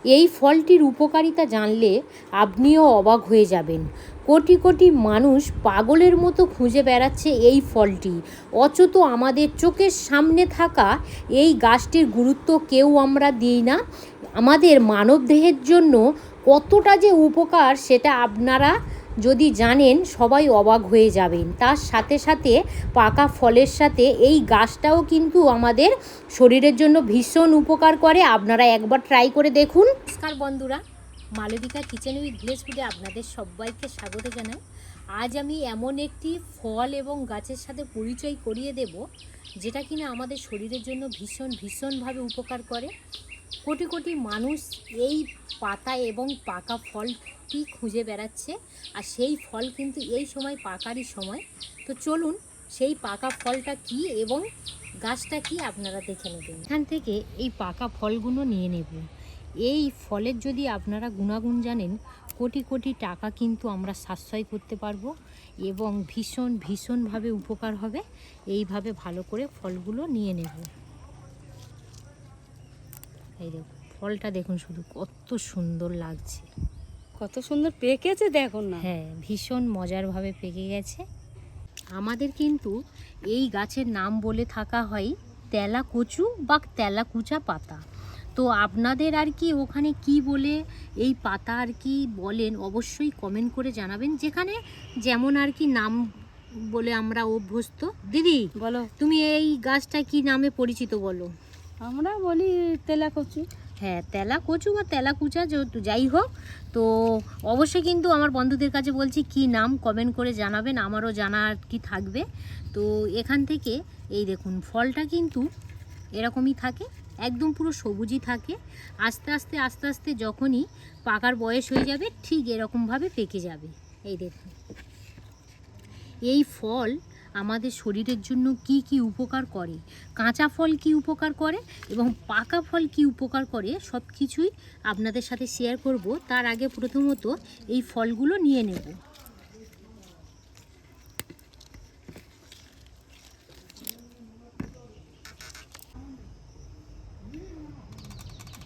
এই ফলটির উপকারিতা জানলে আপনিও অবাক হয়ে যাবেন। কোটি কোটি মানুষ পাগলের মতো খুঁজে বেড়াচ্ছে এই ফলটি, অথচ আমাদের চোখের সামনে থাকা এই গাছটির গুরুত্ব কেউ আমরা দিই না। আমাদের মানবদেহের জন্য কতটা যে উপকার সেটা আপনারা যদি জানেন সবাই অবাক হয়ে যাবেন। তার সাথে সাথে পাকা ফলের সাথে এই গাছটাও কিন্তু আমাদের শরীরের জন্য ভীষণ উপকার করে। আপনারা একবার ট্রাই করে দেখুন। নমস্কার বন্ধুরা, মালবিকা কিচেন উইথ ভিলেজ ফুডে আপনাদের সবাইকে স্বাগত জানাই। আজ আমি এমন একটি ফল এবং গাছের সাথে পরিচয় করিয়ে দেব যেটা কিনা আমাদের শরীরের জন্য ভীষণভাবে উপকার করে। কোটি কোটি মানুষ এই পাতা এবং পাকা ফলটি খুঁজে বেড়াচ্ছে, আর সেই ফল কিন্তু এই সময় পাকারই সময়। তো চলুন সেই পাকা ফলটা কি এবং গাছটা কি আপনারা দেখে নেবেন। এখান থেকে এই পাকা ফলগুলো নিয়ে নেব। এই ফলের যদি আপনারা গুণাগুণ জানেন, কোটি কোটি টাকা কিন্তু আমরা সাশ্রয় করতে পারবো এবং ভীষণভাবে উপকার হবে। এইভাবে ভালো করে ফলগুলো নিয়ে নেব। এই দেখুন ফলটা, দেখুন শুধু কত সুন্দর লাগছে, কত সুন্দর পেকেছে দেখুন না। হ্যাঁ, ভীষণ মজারভাবে পেকে গেছে। আমাদের কিন্তু এই গাছের নাম বলে থাকা হয় তেলাকচু বা তেলাকুচা পাতা। তো আপনাদের আর কি ওখানে কি বলে এই পাতা আর কি বলেন অবশ্যই কমেন্ট করে জানাবেন, যেখানে যেমন আর কি নাম বলে আমরা অভ্যস্ত। দিদি বলো, তুমি এই গাছটা কি নামে পরিচিত বলো? আমরা বলি তেলাকচু। হ্যাঁ, তেলাকচু বা তেলাকুচা যাই হোক, তো অবশ্যই কিন্তু আমার বন্ধুদের কাছে বলছি কি নাম কমেন্ট করে জানাবেন, আমারও জানা আর কি থাকবে। তো এখান থেকে এই দেখুন ফলটা কিন্তু এরকমই থাকে, একদম পুরো সবুজই থাকে। আস্তে আস্তে যখনই পাকার বয়স হয়ে যাবে ঠিক এরকমভাবে পেকে যাবে। এই দেখুন এই ফল আমাদের শরীরের জন্য কি কি উপকার করে, কাঁচা ফল কি উপকার করে এবং পাকা ফল কি উপকার করে, সব কিছুই আপনাদের সাথে শেয়ার করব। তার আগে প্রথমত এই ফলগুলো নিয়ে নেব।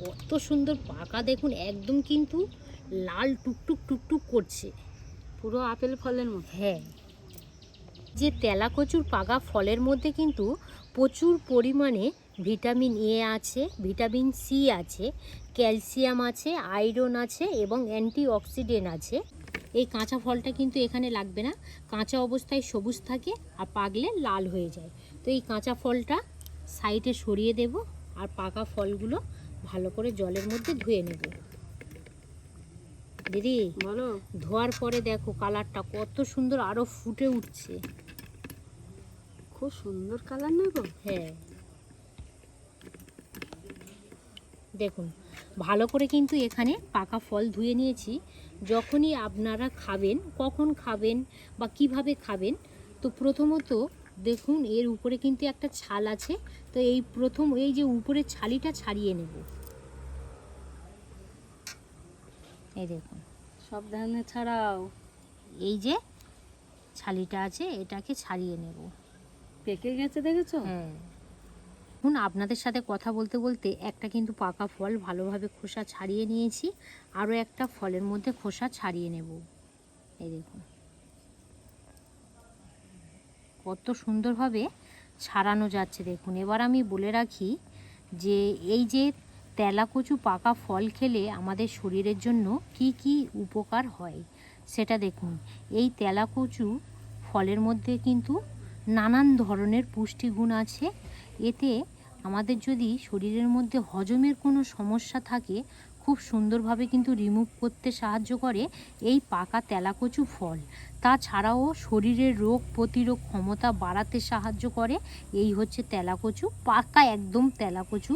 কত সুন্দর পাকা, দেখুন একদম কিন্তু লাল টুকটুক করছে, পুরো আপেল ফলের মতো। হ্যাঁ, যে তেলাকচুর পাকা ফলের মধ্যে কিন্তু প্রচুর পরিমাণে ভিটামিন এ আছে, ভিটামিন সি আছে, ক্যালসিয়াম আছে, আয়রন আছে এবং অ্যান্টিঅক্সিডেন্ট আছে। এই কাঁচা ফলটা কিন্তু এখানে লাগবে না, কাঁচা অবস্থায় সবুজ থাকে আর পাকলে লাল হয়ে যায়। তো এই কাঁচা ফলটা সাইডে সরিয়ে দেব আর পাকা ফলগুলো ভালো করে জলের মধ্যে ধুয়ে নেব। দিদি বলো, ধোয়ার পরে দেখো কালারটা কত সুন্দর, আরও ফুটে উঠছে। খুব সুন্দর কালার না গো? হ্যাঁ, দেখুন ভালো করে কিন্তু এখানে পাকা ফল ধুয়ে নিয়েছি। যখনই আপনারা খাবেন, কখন খাবেন বা কিভাবে খাবেন, তো প্রথমত দেখুন এর উপরে কিন্তু একটা ছাল আছে। তো এই যে উপরের ছালিটা ছাড়িয়ে নেব। এই দেখুন, সাবধানে ছাড়াও। এই যে ছালিটা আছে এটাকে ছাড়িয়ে নেব। পেকে গেছে দেখেছো? হ্যাঁ, এখন আপনাদের সাথে কথা বলতে বলতে একটা কিন্তু পাকা ফল ভালোভাবে খোসা ছাড়িয়ে নিয়েছি, আরও একটা ফলের মধ্যে খোসা ছাড়িয়ে নেব। এই দেখুন কত সুন্দরভাবে ছাড়ানো যাচ্ছে। দেখুন এবার আমি বলে রাখি যে এই যে তেলাকচু পাকা ফল খেলে আমাদের শরীরের জন্য কি কি উপকার হয় সেটা দেখুন। এই তেলাকচু ফলের মধ্যে কিন্তু নানান ধরনের পুষ্টিগুণ আছে। এতে আমাদের যদি শরীরের মধ্যে হজমের কোনো সমস্যা থাকে খুব সুন্দরভাবে কিন্তু রিমুভ করতে সাহায্য করে এই পাকা তেলাকচু ফল। তাছাড়াও শরীরের রোগ প্রতিরোধ ক্ষমতা বাড়াতে সাহায্য করে এই হচ্ছে তেলাকচু, পাকা একদম তেলাকচু,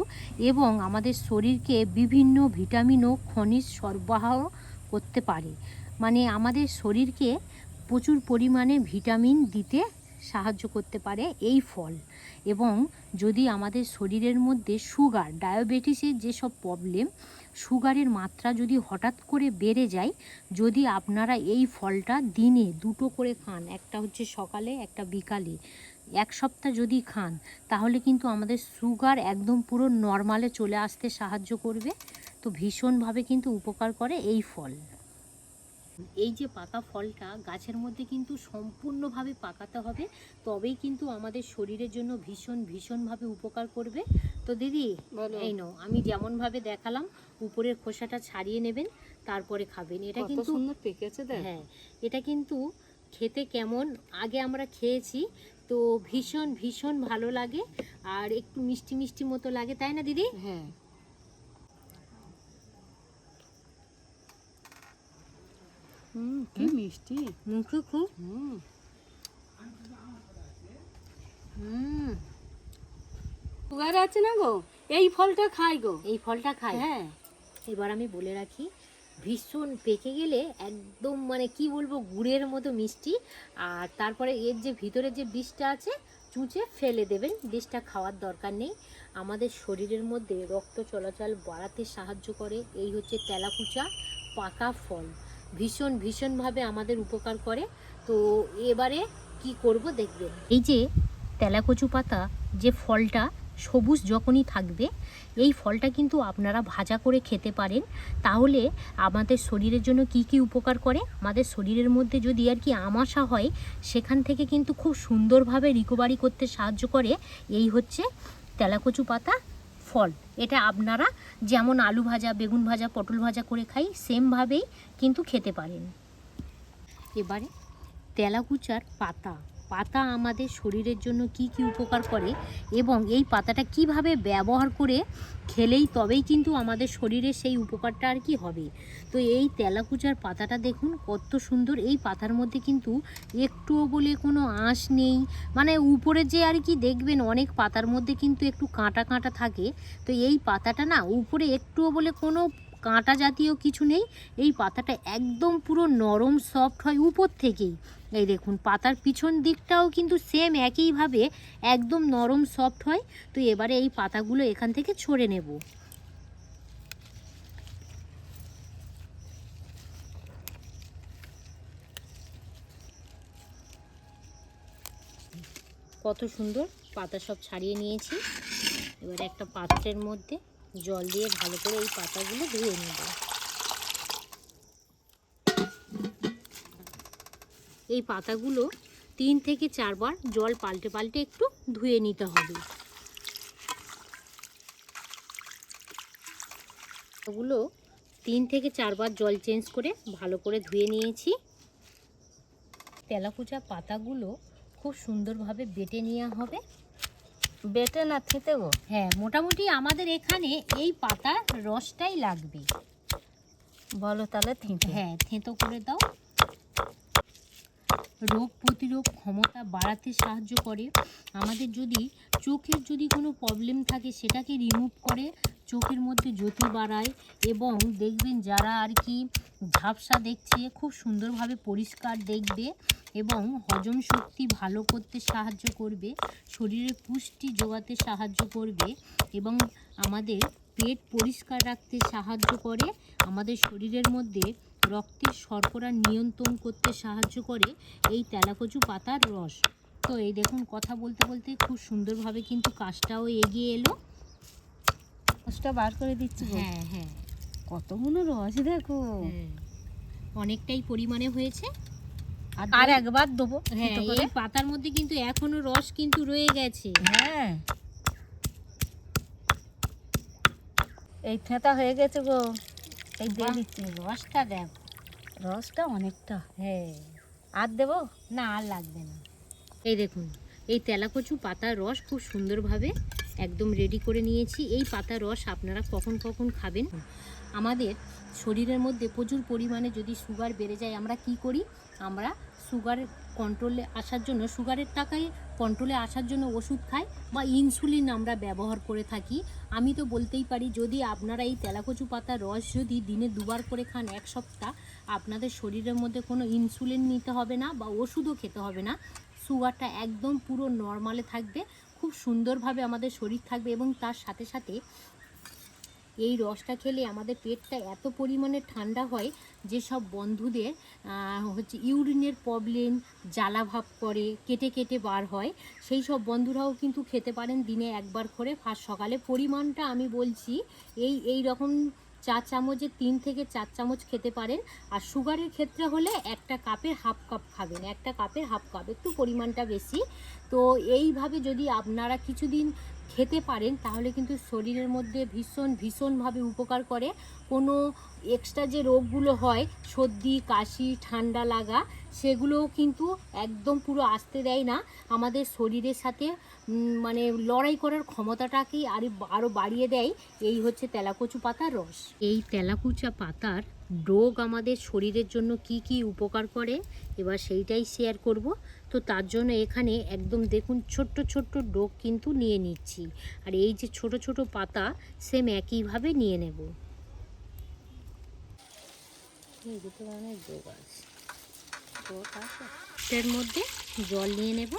এবং আমাদের শরীরকে বিভিন্ন ভিটামিন ও খনিজ সরবরাহ করতে পারে। মানে আমাদের শরীরকে প্রচুর পরিমাণে ভিটামিন দিতে সাহায্য করতে পারে এই ফল। এবং যদি আমাদের শরীরের মধ্যে সুগার, ডায়াবেটিসের যেসব প্রবলেম, সুগারের মাত্রা যদি হঠাৎ করে বেড়ে যায়, যদি আপনারা এই ফলটা দিনে 2টো করে খান, একটা হচ্ছে সকালে একটা বিকালে, 1 সপ্তাহ যদি খান তাহলে কিন্তু আমাদের সুগার একদম পুরো নর্মালে চলে আসতে সাহায্য করবে। তো ভীষণভাবে কিন্তু উপকার করে এই ফল। এই যে পাকা ফলটা গাছের মধ্যে কিন্তু সম্পূর্ণভাবে পাকাতে হবে, তবেই কিন্তু আমাদের শরীরের জন্য ভীষণভাবে উপকার করবে। তো দিদি এই নাও, আমি যেমনভাবে দেখালাম উপরের খোসাটা ছাড়িয়ে নেবেন, তারপরে খাবেন। এটা কিন্তু সুন্দর পেকেছে দেখ। হ্যাঁ, এটা কিন্তু খেতে কেমন আগে আমরা খেয়েছি, তো ভীষণ ভালো লাগে, আর একটু মিষ্টি মিষ্টি মতো লাগে, তাই না দিদি? হ্যাঁ, কি মিষ্টি মুখে খুব সুগার আছে না গো, এই ফলটা খাই গো। এই ফলটা খাই। হ্যাঁ, এবার আমি বলে রাখি, ভীষণ পেকে গেলে একদম মানে কি বলবো, গুড়ের মতো মিষ্টি। আর তারপরে এর যে ভিতরে যে বীজটা আছে চুঁচে ফেলে দেবেন, বীজটা খাওয়ার দরকার নেই। আমাদের শরীরের মধ্যে রক্ত চলাচল বাড়াতে সাহায্য করে। এই হচ্ছে তেলাকুচা পাকা ফল, ভীষণভাবে আমাদের উপকার করে। তো এবারে কি করব দেখবেন। এই যে তেলাকচু পাতা, যে ফলটা সবুজ যখনই থাকবে, এই ফলটা কিন্তু আপনারা ভাজা করে খেতে পারেন। তাহলে আমাদের শরীরের জন্য কি কি উপকার করে, আমাদের শরীরের মধ্যে যদি আর কি আমাশা হয়, সেখান থেকে কিন্তু খুব সুন্দরভাবে রিকভারি করতে সাহায্য করে। এই হচ্ছে তেলাকচু পাতা ফল। এটা আপনারা যেমন আলু ভাজা, বেগুন ভাজা, পটল ভাজা করে খাই, সেমভাবেই কিন্তু খেতে পারেন। এবারে তেলাকুচার পাতা আমাদের শরীরের জন্য কি কি উপকার করে, এবং এই পাতাটা কিভাবে ব্যবহার করে খেলেই তবেই কিন্তু আমাদের শরীরে সেই উপকারটা আর কি হবে। তো এই তেলাকুচার পাতাটা দেখুন কত সুন্দর। এই পাতার মধ্যে কিন্তু একটুও বলে কোনো আঁশ নেই, মানে উপরে যে আর কি দেখবেন অনেক পাতার মধ্যে কিন্তু একটু কাঁটা কাঁটা থাকে, তো এই পাতাটা না উপরে একটুও বলে কোনো কাঁটা জাতীয় কিছু নেই। এই পাতাটা একদম পুরো নরম সফট হয় উপর থেকেই। এই দেখুন পাতার পিছন দিকটাও কিন্তু সেম একইভাবে একদম নরম সফট হয়। তো এবারে এই পাতাগুলো এখান থেকে ছড়ে নেব। কত সুন্দর পাতা সব ছাড়িয়ে নিয়েছি। এবারে একটা পাত্রের মধ্যে জল দিয়ে ভালো করে এই পাতাগুলো ধুয়ে নেব। এই পাতাগুলো 3 থেকে 4 বার জল পাল্টে একটু ধুয়ে নিতে হবে। ওগুলো 3 থেকে 4 বার জল চেঞ্জ করে ভালো করে ধুয়ে নিয়েছি। তেলাকুচা পাতাগুলো খুব সুন্দরভাবে বেটে নেওয়া হবে। বেটে না থেতে গো? হ্যাঁ, মোটামুটি আমাদের এখানে এই পাতার রসটাই লাগবে। বলো তাহলে থেঁতে। হ্যাঁ, থেঁতো করে দাও। রোগ প্রতিরোধ ক্ষমতা বাড়াতে সাহায্য করে। আমাদের যদি চোখের যদি কোনো প্রবলেম থাকে সেটাকে রিমুভ করে, চোখের মধ্যে জ্যোতি বাড়ায়, এবং দেখবেন যারা আর কি ঝাপসা দেখছে খুব সুন্দরভাবে পরিষ্কার দেখবে, এবং হজম শক্তি ভালো করতে সাহায্য করবে, শরীরে পুষ্টি যোগাতে সাহায্য করবে, এবং আমাদের পেট পরিষ্কার রাখতে সাহায্য করে, আমাদের শরীরের মধ্যে রক্তের শর্করা নিয়ন্ত্রণ করতে সাহায্য করে এই তেলাকচু পাতার রস। তো এই দেখুন কথা বলতে বলতে খুব সুন্দরভাবে কিন্তু কাজটাও এগিয়ে এলো। রসটা বার করে দিচ্ছি। হ্যাঁ, কতগুলো রস দেখো। অনেকটাই পরিমাণে হয়েছে। আর একবার দেবো। হ্যাঁ, এই পাতার মধ্যে কিন্তু এখনো রস কিন্তু রয়ে গেছে। হ্যাঁ, এই থেঁতা হয়ে গেছে গো। এই দিয়ে দিচ্ছি। রসটা দেখ, রসটা অনেকটা। হ্যাঁ, আর দেবো না আর লাগবে না। এই দেখুন এই তেলাকচু পাতার রস খুব সুন্দরভাবে একদম রেডি করে নিয়েছি। এই পাতার রস আপনারা কখন কখন খাবেন। আমাদের শরীরের মধ্যে প্রচুর পরিমাণে যদি সুগার বেড়ে যায়, আমরা কি করি, আমরা সুগার কন্ট্রোলে আসার জন্য, সুগারের টাকায় কন্ট্রোলে আসার জন্য ওষুধ খাই বা ইনসুলিন আমরা ব্যবহার করে থাকি। আমি তো বলতেই পারি, যদি আপনারা এই তেলাকচু পাতার রস যদি দিনে 2 বার করে খান 1 সপ্তাহ, আপনাদের শরীরের মধ্যে কোনো ইনসুলিন নিতে হবে না বা ওষুধও খেতে হবে না। সুগারটা একদম পুরো নর্মালে থাকবে, খুব সুন্দরভাবে আমাদের শরীর থাকবে, এবং তার সাথে সাথে এই রসটা খেলে আমাদের পেটটা এত পরিমাণে ঠান্ডা হয়, যেসব বন্ধুদের হচ্ছে ইউরিনের প্রবলেম, জ্বালা ভাব করে, কেটে কেটে বার হয়, সেই সব বন্ধুরাও কিন্তু খেতে পারেন দিনে 1 বার করে। ফার্স্ট সকালে পরিমাণটা আমি বলছি এই রকম চা চামচে 3 থেকে 4 চামচ খেতে পারেন। আর সুগারের ক্ষেত্রে হলে একটা কাপের হাফ কাপ খাবেন, একটা কাপের হাফ কাপ, একটু পরিমাণটা বেশি। তো এইভাবে যদি আপনারা কিছুদিন খেতে পারেন তাহলে কিন্তু শরীরের মধ্যে ভীষণভাবে উপকার করে। কোনো এক্সট্রা যে রোগগুলো হয়, সর্দি কাশি ঠান্ডা লাগা, সেগুলোও কিন্তু একদম পুরো আসতে দেয় না। আমাদের শরীরের সাথে মানে লড়াই করার ক্ষমতাটাকেই আরও বাড়িয়ে দেয়। এই হচ্ছে তেলাকুচু পাতার রস। এই তেলাকুচা পাতার ডোগ আমাদের শরীরের জন্য কি কি উপকার করে এবার সেইটাই শেয়ার করব। তো তার জন্য এখানে একদম দেখুন ছোট্ট ছোট্ট ডোগ কিন্তু নিয়ে নিচ্ছি। আর এই যে ছোট ছোট পাতা সেম একইভাবে নিয়ে নেব। এই দুটো ধরনের ডোগ আছে, এর মধ্যে জল নিয়ে নেব,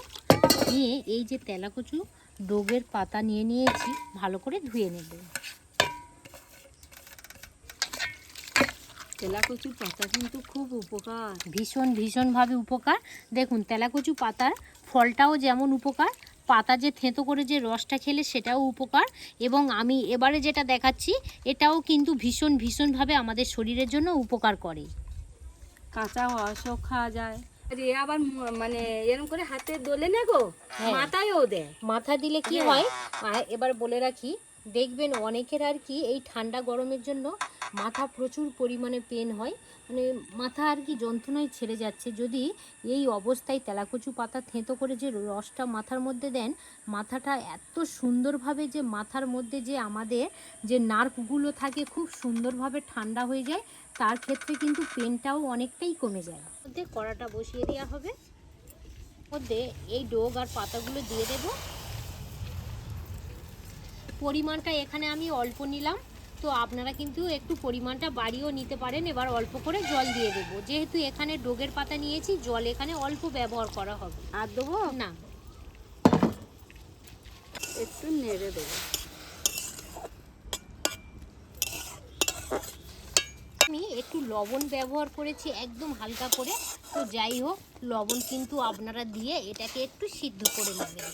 নিয়ে এই যে তেলাকুচু ডোগের পাতা নিয়ে নিয়েছি ভালো করে ধুয়ে নেব। তেলাকুচুর পাতা কিন্তু খুব উপকার, ভীষণভাবে উপকার। দেখুন তেলাকুচু পাতার ফলটাও যেমন উপকার, পাতা যে থেঁতো করে যে রসটা খেলে সেটাও উপকার, এবং আমি এবারে যেটা দেখাচ্ছি এটাও কিন্তু ভীষণভাবে আমাদের শরীরের জন্য উপকার করে। কাঁচা অশোক খাওয়া যায়। আরে আবার মানে এরকম করে হাতে দোলে না গো, মাথায়ও দেয়। মাথা দিলে কি হয় এবার বলে রাখি, দেখবেন অনেকের আর কি এই ঠান্ডা গরমের জন্য মাথা প্রচুর পরিমাণে পেন হয়, মানে মাথা আর কি যন্ত্রণায় ছেড়ে যাচ্ছে। যদি এই অবস্থায় তেলাকুচু পাতা থেঁতো করে যে রসটা মাথার মধ্যে দেন, মাথাটা এত সুন্দরভাবে যে মাথার মধ্যে যে আমাদের যে নার্ভগুলো থাকে খুব সুন্দরভাবে ঠান্ডা হয়ে যায়, তার ক্ষেত্রে কিন্তু পেনটাও অনেকটাই কমে যায়। মধ্যে কড়াটা বসিয়ে দেওয়া হবে, মধ্যে এই ডোগ আর পাতাগুলো দিয়ে দেব। পরিমাণটা এখানে আমি অল্প নিলাম, তো আপনারা কিন্তু একটু পরিমাণটা বাড়িয়েও নিতে পারেন। এবার অল্প করে জল দিয়ে দেব, যেহেতু এখানে ডোগের পাতা নিয়েছি জল এখানে অল্প ব্যবহার করা হবে। আর দেবো না, একটু নেড়ে দেবো। আমি একটু লবণ ব্যবহার করেছি একদম হালকা করে। তো যাই হোক, লবণ কিন্তু আপনারা দিয়ে এটাকে একটু সিদ্ধ করে নেবেন।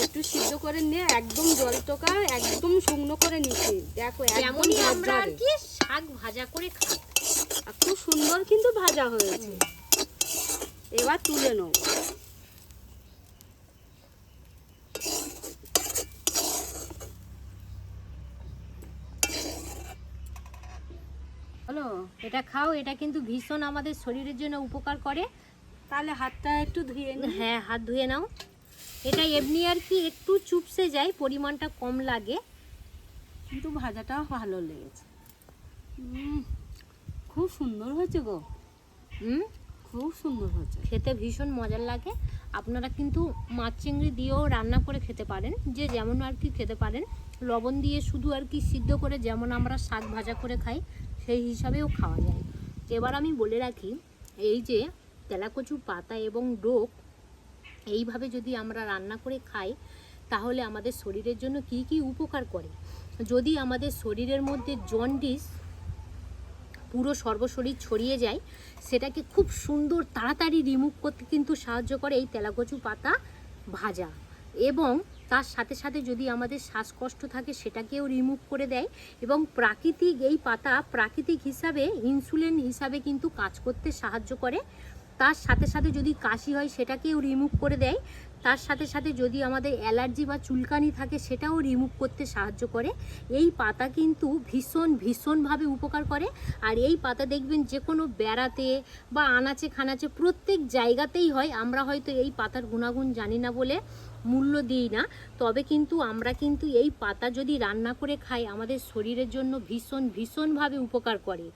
একটু সিদ্ধ করে নিয়ে একদম জলটকা একদম শুকনো করে নিচ্ছি। দেখো যেমনই আমরা আর কি শাক ভাজা করে খাই, খুব সুন্দর কিন্তু ভাজা হয়েছে। এবার তুলে নেব। হলো এটা খাও, এটা কিন্তু ভীষণ আমাদের শরীরের জন্য উপকার করে। তাহলে হাতটা একটু ধুয়ে নিই। হ্যাঁ, হাত ধুয়ে নাও। এটা এমনি আর কি একটু চুপসে যায়, পরিমাণটা কম লাগে, কিন্তু ভাজাটাও ভালো লেগেছে। খুব সুন্দর হয়েছে গো। খুব সুন্দর হয়েছে, খেতে ভীষণ মজার লাগে। আপনারা কিন্তু মাছ চিংড়ি দিয়েও রান্না করে খেতে পারেন, যে যেমন আর কি খেতে পারেন। লবণ দিয়ে শুধু আর কি সিদ্ধ করে যেমন আমরা শাক ভাজা করে খাই সেই হিসাবেও খাওয়া যায়। এবার আমি বলে রাখি, এই যে তেলাকুচু পাতা এবং ডোগ এইভাবে যদি আমরা রান্না করে খাই তাহলে আমাদের শরীরের জন্য কি কি উপকার করে। যদি আমাদের শরীরের মধ্যে জন্ডিস পুরো সর্বশরীর ছড়িয়ে যায়, সেটাকে খুব সুন্দর তাড়াতাড়ি রিমুভ করতে কিন্তু সাহায্য করে এই তেলাকুচু পাতা ভাজা। এবং তার সাথে সাথে যদি আমাদের শ্বাসকষ্ট থাকে সেটাকেও রিমুভ করে দেয়। এবং প্রাকৃতিক এই পাতা প্রাকৃতিক হিসাবে ইনসুলিন হিসাবে কিন্তু কাজ করতে সাহায্য করে। তার সাথে সাথে যদি কাশি হয় সেটাকেও রিমুভ করে দেয়। তার সাথে সাথে যদি আমাদের অ্যালার্জি বা চুলকানি থাকে সেটাও রিমুভ করতে সাহায্য করে। এই পাতা কিন্তু ভীষণভাবে উপকার করে। আর এই পাতা দেখবেন যে কোনো বেড়াতে বা আনাচে খানাচে প্রত্যেক জায়গাতেই হয়। আমরা হয়তো এই পাতার গুণাগুণ জানি না বলে মূল্য দিই না, তবে কিন্তু আমরা কিন্তু এই পাতা যদি রান্না করে খাই আমাদের শরীরের জন্য ভীষণভাবে উপকার করে।